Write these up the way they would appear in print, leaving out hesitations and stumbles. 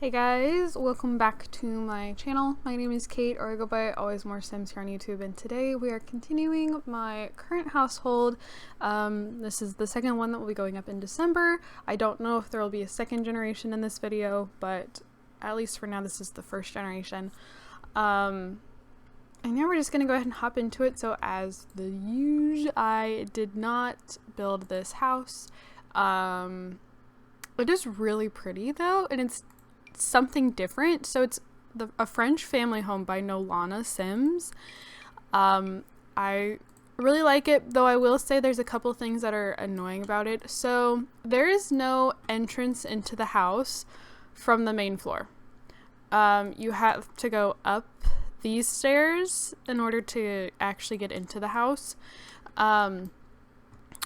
Hey guys, welcome back to my channel. My name is Kate, or I go by AlwaysMoreSims here on YouTube, and today we are continuing my current household. This is the second one that will be going up in December. I don't know if there will be a second generation in this video, but at least for now this is the first generation. And yeah, we're just gonna go ahead and hop into it. So as the usual, I did not build this house. It is really pretty though, and it's something different. So it's a French family home by AlwaysMoreSims. I really like it, though I will say there's a couple things that are annoying about it. So there is no entrance into the house from the main floor. You have to go up these stairs in order to actually get into the house. And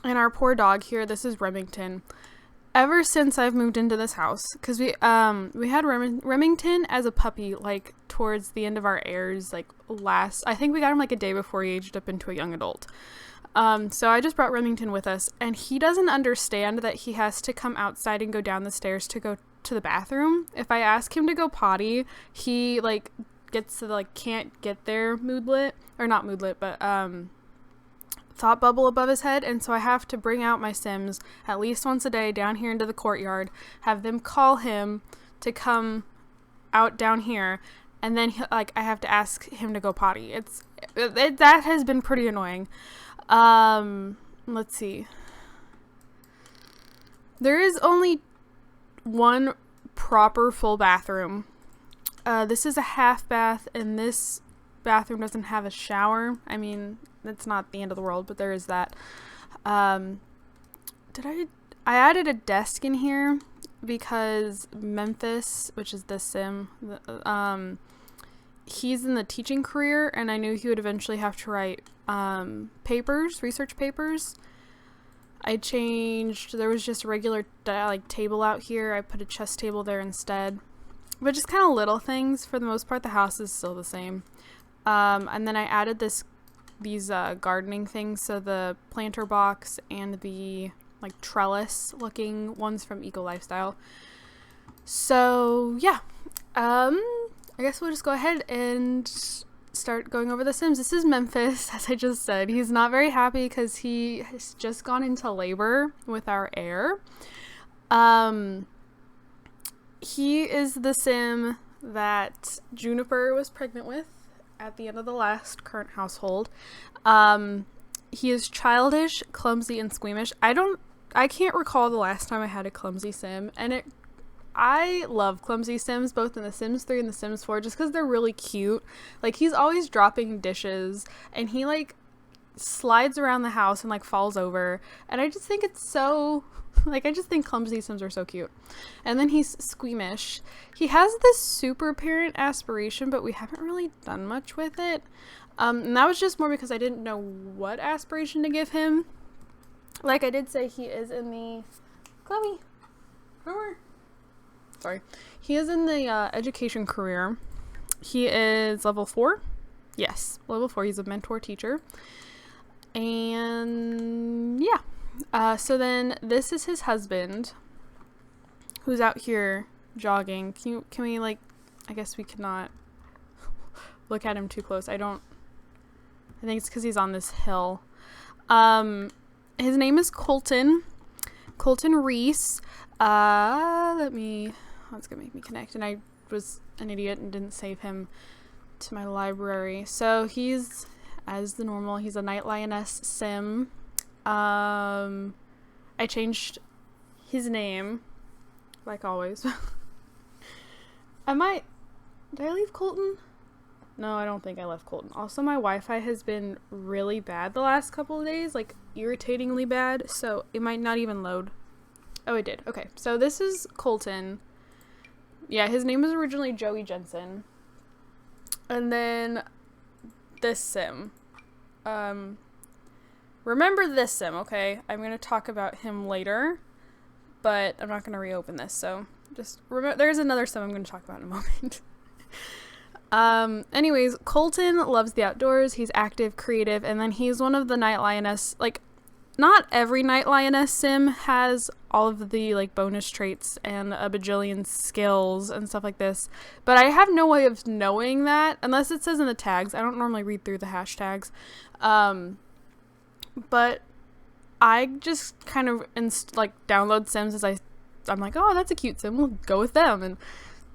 our poor dog here, this is Remington. Ever since I've moved into this house, because we had Remington as a puppy, like towards the end of our heirs, like I think we got him like a day before he aged up into a young adult. So I just brought Remington with us, and he doesn't understand that he has to come outside and go down the stairs to go to the bathroom. If I ask him to go potty, he like gets to like can't get there moodlet, or not moodlet, but thought bubble above his head, and so I have to bring out my Sims at least once a day down here into the courtyard, have them call him to come out down here, and then I have to ask him to go potty. That has been pretty annoying. Let's see. There is only one proper full bathroom. This is a half bath, and this bathroom doesn't have a shower. I mean, it's not the end of the world, but there is that. I added a desk in here because Memphis, which is this sim, he's in the teaching career, and I knew he would eventually have to write research papers. There was just a regular table out here. I put a chess table there instead, but just kind of little things. For the most part, the house is still the same. And then I added these gardening things, so the planter box and the like trellis looking ones from Eco Lifestyle. So yeah, I guess we'll just go ahead and start going over the Sims. This is Memphis, as I just said. He's not very happy because he has just gone into labor with our heir. He is the Sim that Juniper was pregnant with at the end of the last current household. He is childish, clumsy, and squeamish. I can't recall the last time I had a clumsy Sim, and I love clumsy Sims, both in The Sims 3 and The Sims 4, just because they're really cute. Like, he's always dropping dishes, and he like slides around the house and like falls over, and I just think it's so I just think clumsy Sims are so cute. And then he's squeamish. He has this super parent aspiration, but we haven't really done much with it. And that was just more because I didn't know what aspiration to give him. Like I did say, he is in the Chloe. Sorry. He is in the education career. He is level 4. Yes, level 4. He's a mentor teacher. And yeah. So then this is his husband, who's out here jogging. Can we like, I guess we cannot look at him too close. I think it's because he's on this hill. His name is Colton Reis. That's gonna make me connect, and I was an idiot and didn't save him to my library. So he's, as the normal, he's a night lioness sim. I changed his name, like always. Did I leave Colton? No, I don't think I left Colton. Also, my Wi-Fi has been really bad the last couple of days, like irritatingly bad, so it might not even load. Oh, it did. Okay, so this is Colton. Yeah, his name was originally Joey Jensen. And then this sim. Remember this sim, okay? I'm going to talk about him later, but I'm not going to reopen this, so just remember, there's another sim I'm going to talk about in a moment. Anyways, Colton loves the outdoors. He's active, creative, and then he's one of the night lioness. Like, not every Night Lioness sim has all of the like bonus traits and a bajillion skills and stuff like this, but I have no way of knowing that unless it says in the tags. I don't normally read through the hashtags, but I just kind of download sims as I'm like, oh, that's a cute sim, we'll go with them, and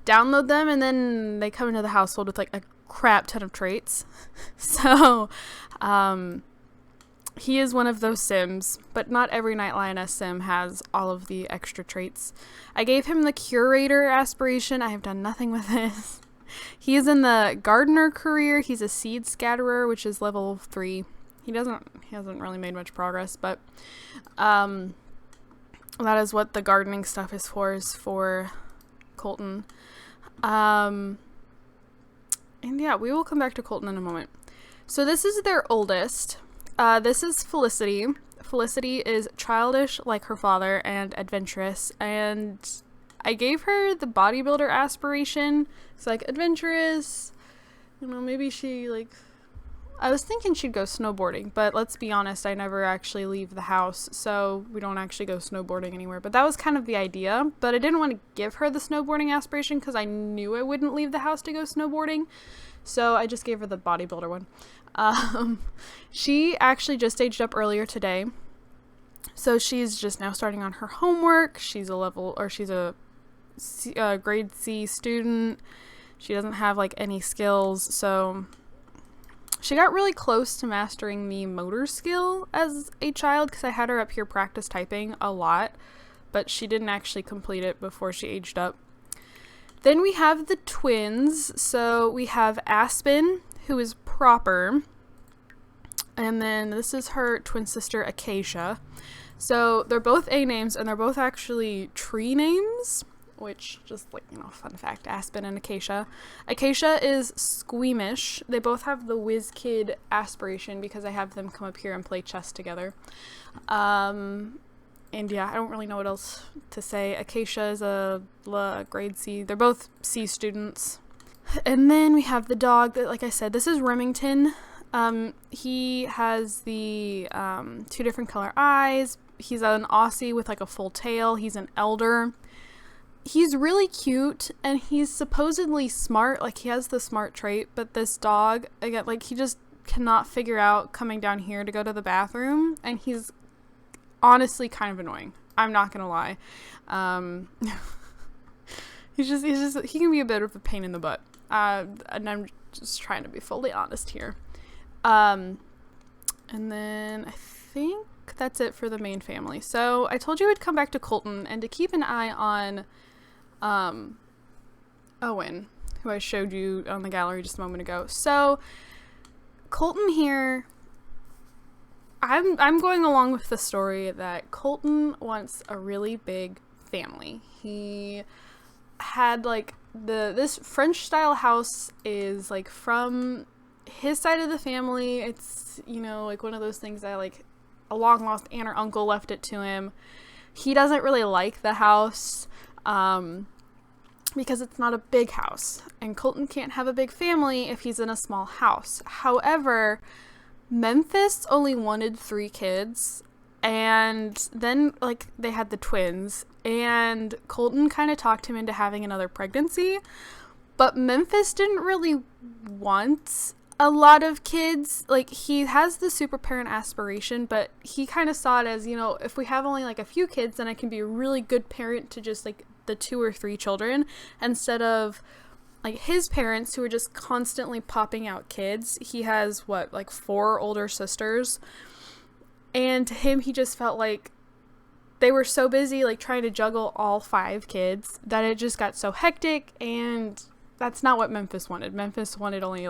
download them, and then they come into the household with like a crap ton of traits. So he is one of those sims, but not every Night Lioness sim has all of the extra traits. I gave him the Curator aspiration. I have done nothing with this. He is in the Gardener career. He's a Seed Scatterer, which is level 3. He hasn't really made much progress, but that is what the gardening stuff is for Colton. And yeah, we will come back to Colton in a moment. So this is their oldest. This is Felicity. Felicity is childish like her father and adventurous, and I gave her the bodybuilder aspiration. It's like adventurous, maybe she I was thinking she'd go snowboarding, but let's be honest, I never actually leave the house, so we don't actually go snowboarding anywhere. But that was kind of the idea, but I didn't want to give her the snowboarding aspiration because I knew I wouldn't leave the house to go snowboarding, so I just gave her the bodybuilder one. She actually just aged up earlier today, so she's just now starting on her homework. She's a grade C student. She doesn't have any skills, so she got really close to mastering the motor skill as a child because I had her up here practice typing a lot, but she didn't actually complete it before she aged up. Then we have the twins. So we have Aspen, who is proper, and then this is her twin sister Acacia. So they're both A names, and they're both actually tree names, which just fun fact, Aspen and Acacia. Acacia is squeamish. They both have the Whiz Kid aspiration because I have them come up here and play chess together. And yeah, I don't really know what else to say. Acacia is a grade C. They're both C students. And then we have the dog that, like I said, this is Remington. He has the 2 different color eyes. He's an Aussie with a full tail. He's an elder. He's really cute, and he's supposedly smart. He has the smart trait, but this dog, again, he just cannot figure out coming down here to go to the bathroom, and he's honestly kind of annoying. I'm not gonna lie. He can be a bit of a pain in the butt. And I'm just trying to be fully honest here. And then I think that's it for the main family. So I told you I'd come back to Colton and to keep an eye on Owen, who I showed you on the gallery just a moment ago. So Colton here, I'm going along with the story that Colton wants a really big family. He had this French style house is from his side of the family. It's one of those things that a long lost aunt or uncle left it to him. He doesn't really like the house because it's not a big house, and Colton can't have a big family if he's in a small house. However, Memphis only wanted 3 kids, and then they had the twins, and Colton kind of talked him into having another pregnancy, but Memphis didn't really want a lot of kids. He has the super parent aspiration, but he kind of saw it as, if we have only a few kids, then I can be a really good parent to just the 2 or 3 children, instead of his parents who are just constantly popping out kids. He has 4 older sisters, and to him, he just felt they were so busy trying to juggle all 5 kids that it just got so hectic, and that's not what Memphis wanted. Memphis wanted only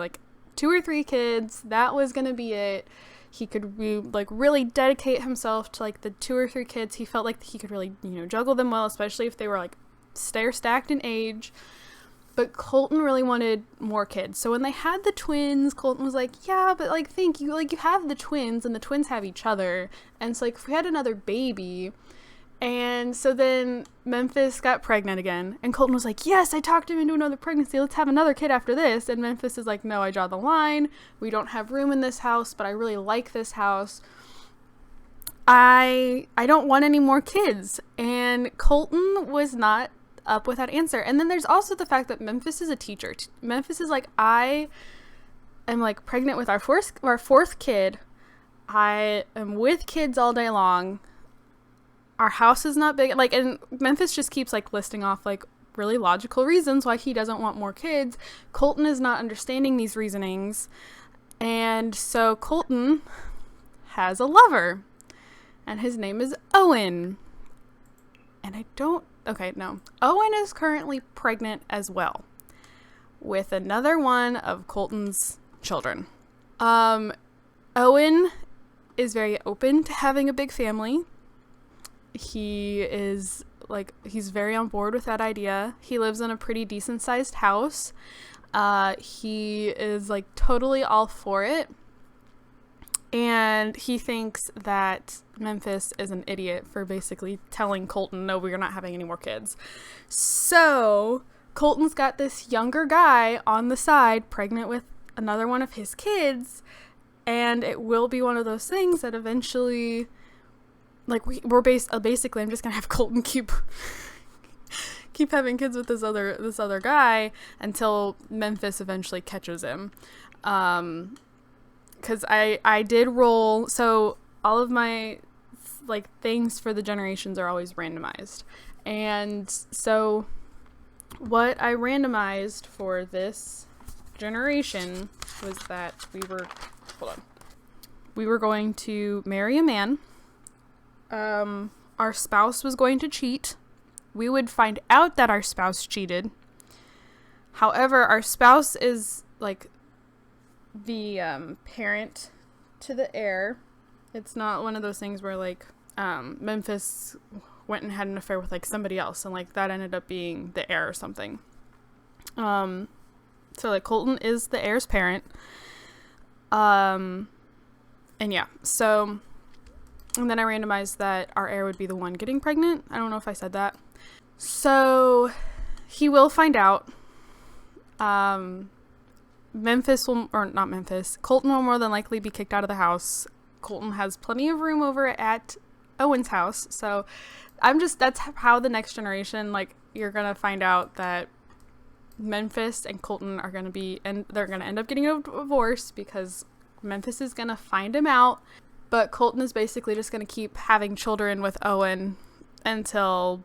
2 or 3 kids. That was gonna be it. He could really dedicate himself to the 2 or 3 kids. He felt he could really juggle them well, especially if they were stacked in age. But Colton really wanted more kids. So when they had the twins, Colton was yeah, but thank you. You have the twins, and the twins have each other. And so if we had another baby. And so then Memphis got pregnant again. And Colton was yes, I talked him into another pregnancy. Let's have another kid after this. And Memphis is no, I draw the line. We don't have room in this house, but I really like this house. I don't want any more kids. And Colton was not up with that answer. And then there's also the fact that Memphis is a teacher. Memphis is like, I am like pregnant with our fourth kid. I am with kids all day long. Our house is not big. Like, and Memphis just keeps like listing off like really logical reasons why he doesn't want more kids. Colton is not understanding these reasonings. And so Colton has a lover. And his name is Owen. And Owen is currently pregnant as well with another one of Colton's children. Owen is very open to having a big family. He's very on board with that idea. He lives in a pretty decent sized house. He is like totally all for it. And he thinks that Memphis is an idiot for basically telling Colton, no, we're not having any more kids. So Colton's got this younger guy on the side, pregnant with another one of his kids. And it will be one of those things that eventually, like, basically, I'm just going to have Colton keep having kids with this other guy until Memphis eventually catches him. Because I did roll, so all of my like things for the generations are always randomized, and so what I randomized for this generation was that we were going to marry a man. Our spouse was going to cheat. We would find out that our spouse cheated. However, our spouse is like the parent to the heir. It's not one of those things where like Memphis went and had an affair with like somebody else and like that ended up being the heir or something. So like Colton is the heir's parent. And yeah, so and then I randomized that our heir would be the one getting pregnant. I don't know if I said that. So he will find out. Colton will more than likely be kicked out of the house. Colton has plenty of room over at Owen's house. So that's how the next generation, like, you're going to find out that Memphis and Colton are going to be, and they're going to end up getting a divorce because Memphis is going to find him out. But Colton is basically just going to keep having children with Owen until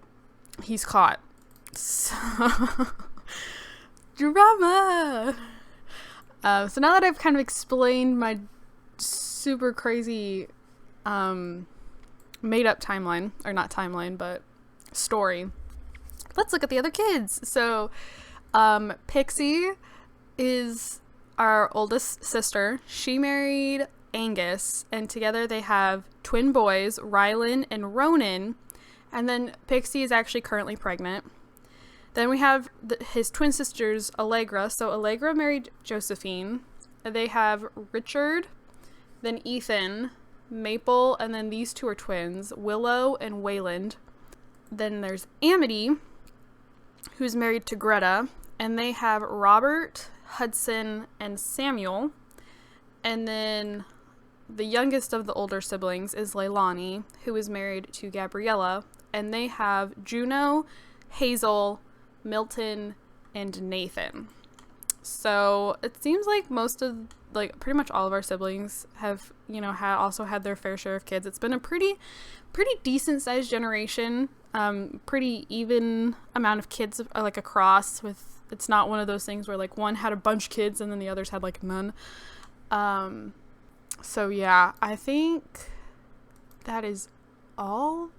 he's caught. So, drama! So now that I've kind of explained my super crazy made-up timeline, or not timeline, but story, let's look at the other kids. So Pixie is our oldest sister. She married Angus, and together they have twin boys, Rylan and Ronan, and then Pixie is actually currently pregnant. Then we have his twin sisters, Allegra. So Allegra married Josephine. They have Richard, then Ethan, Maple, and then these two are twins, Willow and Wayland. Then there's Amity, who's married to Greta, and they have Robert, Hudson, and Samuel. And then the youngest of the older siblings is Leilani, who is married to Gabriella, and they have Juno, Hazel, Milton, and Nathan. So it seems like pretty much all of our siblings have, also had their fair share of kids. It's been a pretty decent sized generation, pretty even amount of kids like across. With it's not one of those things where like one had a bunch of kids and then the others had like none. So yeah, I think that is all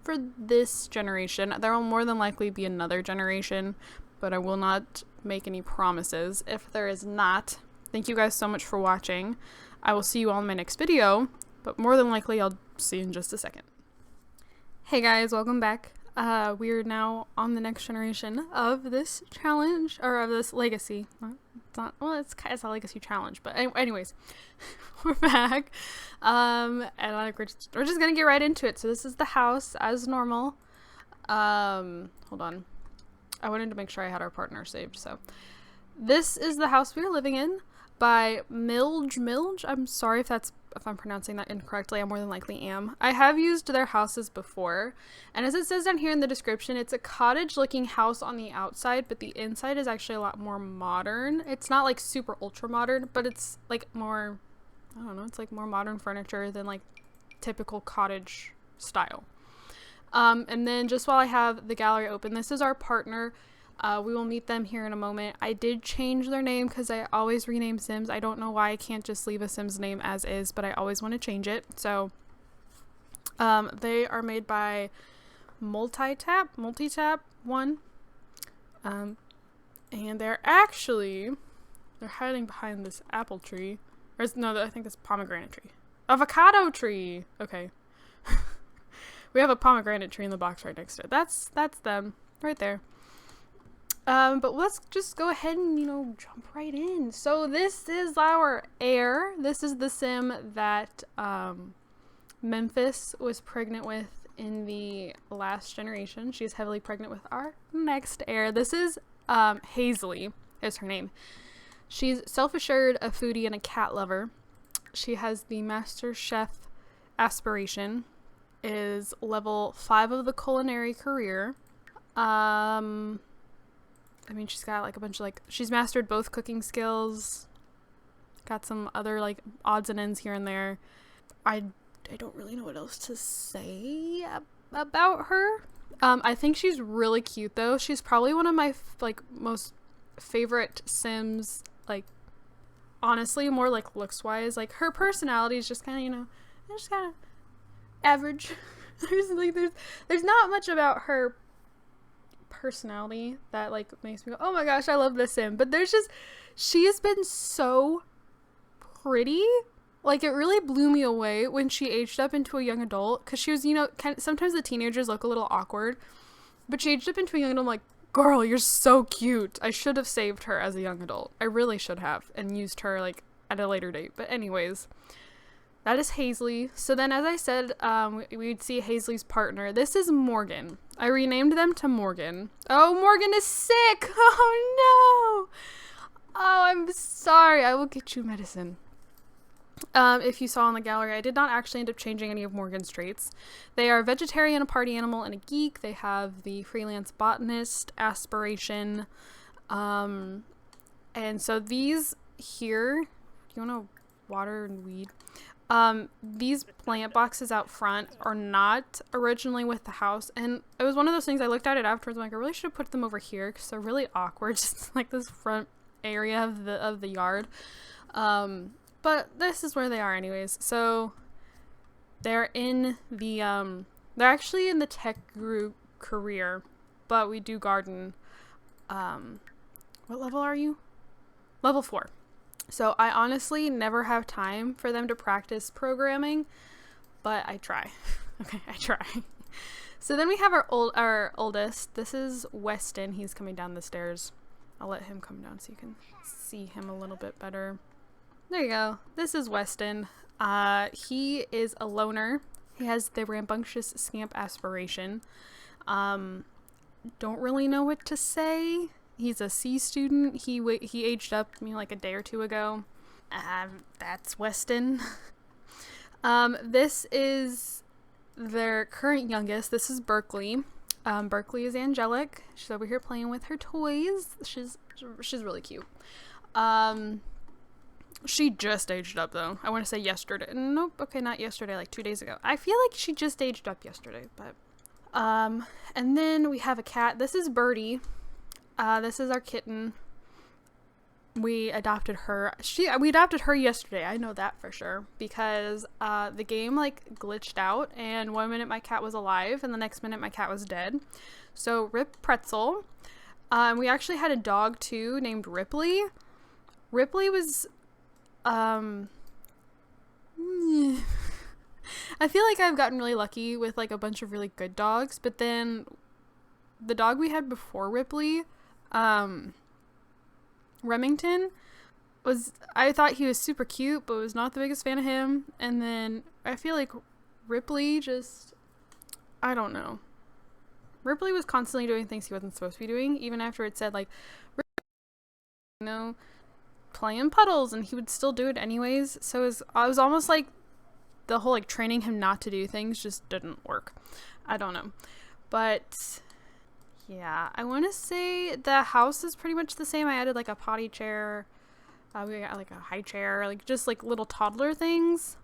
for this generation. There will more than likely be another generation, but I will not make any promises if there is not. Thank you guys so much for watching. I will see you all in my next video, but more than likely I'll see you in just a second. Hey guys, welcome back. We are now on the next generation of this challenge, or of this legacy. It's a legacy challenge, but anyways, we're back. And we're just gonna get right into it. So this is the house as normal. Hold on. I wanted to make sure I had our partner saved. So this is the house we are living in by Milge. I'm sorry if that's if I'm pronouncing that incorrectly. I more than likely am. I have used their houses before, and as it says down here in the description, it's a cottage looking house on the outside, but the inside is actually a lot more modern. It's not like super ultra modern, but it's like more, I don't know, it's like more modern furniture than like typical cottage style. And then just while I have the gallery open, this is our partner. We will meet them here in a moment. I did change their name because I always rename Sims. I don't know why I can't just leave a Sims name as is, but I always want to change it. So they are made by Multitap 1. And they're hiding behind this apple tree. Or no, I think this pomegranate tree. Avocado tree. Okay. We have a pomegranate tree in the box right next to it. That's them right there. But let's just go ahead and, jump right in. So this is our heir. This is the Sim that Memphis was pregnant with in the last generation. She's heavily pregnant with our next heir. This is Hazley is her name. She's self-assured, a foodie, and a cat lover. She has the Master Chef aspiration, is level 5 of the culinary career. I mean, she's got like a bunch of she's mastered both cooking skills, got some other like odds and ends here and there. I don't really know what else to say about her. I think she's really cute though. She's probably one of my most favorite Sims, honestly, more looks wise. Her personality is just kind of, just kind of average. there's not much about her personality that makes me go, oh my gosh, I love this Sim. But she has been so pretty. It really blew me away when she aged up into a young adult, because she was, sometimes the teenagers look a little awkward, but she aged up into a young adult. I'm like, girl, you're so cute. I should have saved her as a young adult. I really should have, and used her at a later date. But anyways, that is Hazley. So then, as I said, we'd see Hazley's partner. This is Morgan. I renamed them to Morgan. Oh, Morgan is sick. Oh, no. Oh, I'm sorry. I will get you medicine. If you saw in the gallery, I did not actually end up changing any of Morgan's traits. They are a vegetarian, a party animal, and a geek. They have the freelance botanist aspiration. And so these here, do you want to water and weed? These plant boxes out front are not originally with the house, and it was one of those things. I looked at it afterwards, I'm like, I really should have put them over here because they're really awkward, just this front area of the yard. But this is where they are anyways. So they're in the they're actually in the tech group career, but we do garden. What level are you? Level 4. So I honestly never have time for them to practice programming, but I try. Okay, I try. So then we have our oldest. This is Weston. He's coming down the stairs. I'll let him come down so you can see him a little bit better. There you go. This is Weston. He is a loner. He has the rambunctious scamp aspiration. Don't really know what to say. He's a C student. He aged up a day or two ago. That's Weston. This is their current youngest. This is Berkeley. Berkeley is angelic. She's over here playing with her toys. She's really cute. She just aged up though. I want to say yesterday. Nope. Okay, not yesterday. 2 days ago. I feel like she just aged up yesterday, but and then we have a cat. This is Birdie. This is our kitten. We adopted her. We adopted her yesterday. I know that for sure because the game glitched out, and 1 minute my cat was alive and the next minute my cat was dead. So rip Pretzel. We actually had a dog too named Ripley. Ripley was I feel like I've gotten really lucky with a bunch of really good dogs, but then the dog we had before Ripley, Remington, I thought he was super cute, but was not the biggest fan of him. And then I feel like Ripley I don't know. Ripley was constantly doing things he wasn't supposed to be doing, even after it said playing puddles, and he would still do it anyways. So I was almost the whole like training him not to do things just didn't work. I don't know. But yeah, I want to say the house is pretty much the same. I added like a potty chair. We got like a high chair, like just like little toddler things.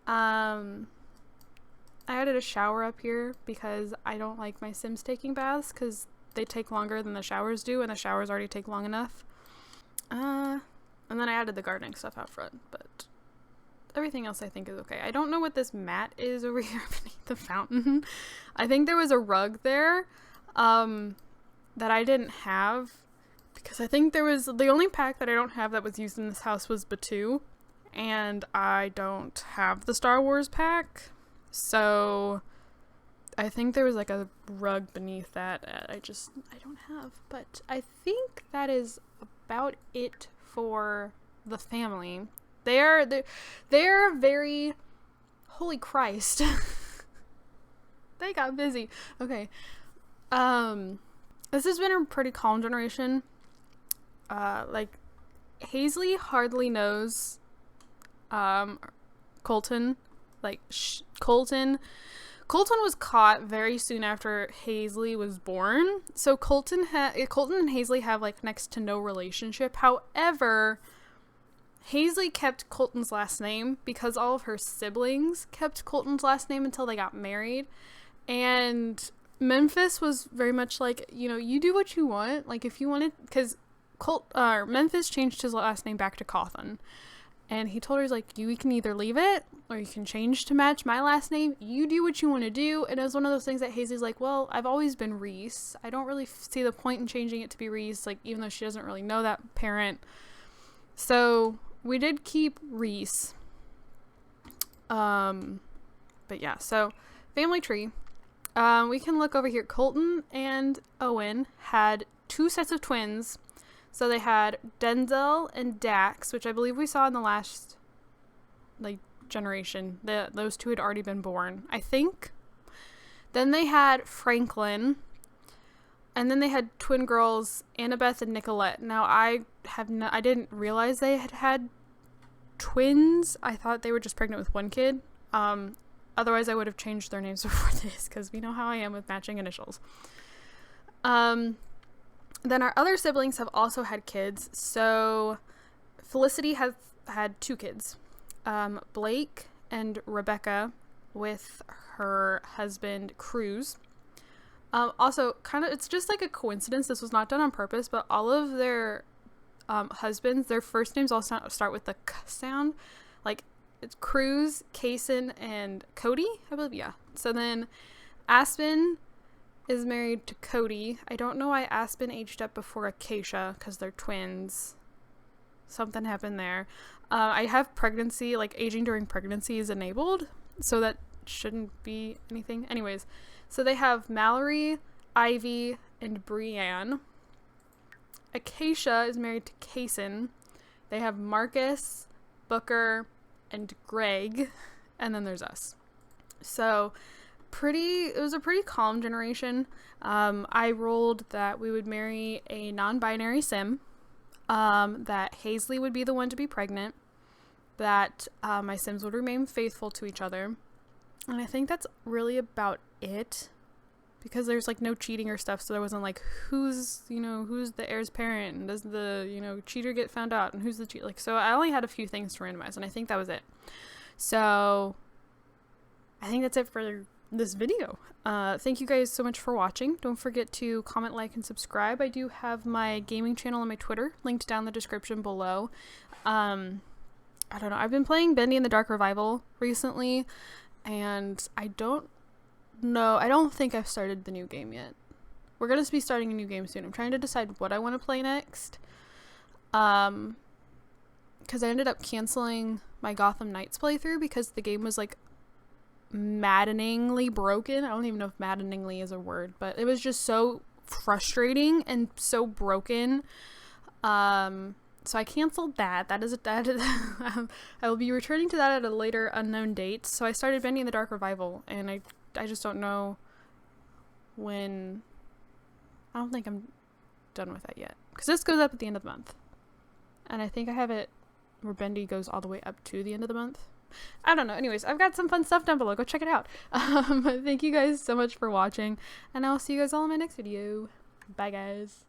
I added a shower up here because I don't like my Sims taking baths because they take longer than the showers do, and the showers already take long enough. And then I added the gardening stuff out front, but everything else I think is okay. I don't know what this mat is over here beneath the fountain. I think there was a rug there that I didn't have, because I think there was the only pack that I don't have that was used in this house was Batu, and I don't have the Star Wars pack, so I think there was like a rug beneath that I don't have. But I think that is about it for the family. They're very, holy Christ. They got busy. Okay. This has been a pretty calm generation. Like Hazley hardly knows Colton. Like Colton was caught very soon after Hazley was born. So Colton and Hazley have like next to no relationship. However, Hazley kept Colton's last name because all of her siblings kept Colton's last name until they got married. And Memphis was very much like, you know, you do what you want. Like if you wanted, because Memphis changed his last name back to Cawthon. And he told her, he's like, you can either leave it or you can change to match my last name. You do what you want to do. And it was one of those things that Hazley's like, well, I've always been Reis. I don't really see the point in changing it to be Reis, like even though she doesn't really know that parent. So we did keep Reis. But yeah, so family tree. We can look over here. Colton and Owen had 2 sets of twins. So they had Denzel and Dax, which I believe we saw in the last like generation. Those 2 had already been born, I think. Then they had Franklin. And then they had twin girls, Annabeth and Nicolette. Now I didn't realize they had twins. I thought they were just pregnant with one kid. Otherwise I would have changed their names before this, because we know how I am with matching initials. Then our other siblings have also had kids. So Felicity has had 2 kids. Blake and Rebecca with her husband Cruz. Also, kind of, it's just like a coincidence. This was not done on purpose, but all of their husbands, their first names all start with the K sound. Like, it's Cruz, Kaysen, and Cody, I believe, yeah. So then Aspen is married to Cody. I don't know why Aspen aged up before Acacia, because they're twins. Something happened there. I have pregnancy, like aging during pregnancy is enabled, so that shouldn't be anything. Anyways, so they have Mallory, Ivy, and Brienne. Acacia is married to Kaysen. They have Marcus, Booker, and Greg, and then there's us. So it was a pretty calm generation. I rolled that we would marry a non-binary sim, that Hazley would be the one to be pregnant, that my sims would remain faithful to each other, and I think that's really about it, because there's like no cheating or stuff, so there wasn't like who's the heir's parent, and does the cheater get found out, and who's the cheat, like, so I only had a few things to randomize, and I think that was it. So I think that's it for this video. Thank you guys so much for watching. Don't forget to comment, like, and subscribe. I do have my gaming channel and my Twitter linked down in the description below. I don't know, I've been playing Bendy in the Dark Revival recently, and I don't think I've started the new game yet. We're gonna be starting a new game soon. I'm trying to decide what I want to play next, because I ended up canceling my Gotham Knights playthrough because the game was like maddeningly broken. I don't even know if maddeningly is a word, but it was just so frustrating and so broken. So I canceled that. I will be returning to that at a later unknown date. So I started Bendy in the Dark Revival, and I just don't know when. I don't think I'm done with that yet, because this goes up at the end of the month, and I think I have it where Bendy goes all the way up to the end of the month. I don't know. Anyways, I've got some fun stuff down below. Go check it out. Thank you guys so much for watching, and I'll see you guys all in my next video. Bye, guys.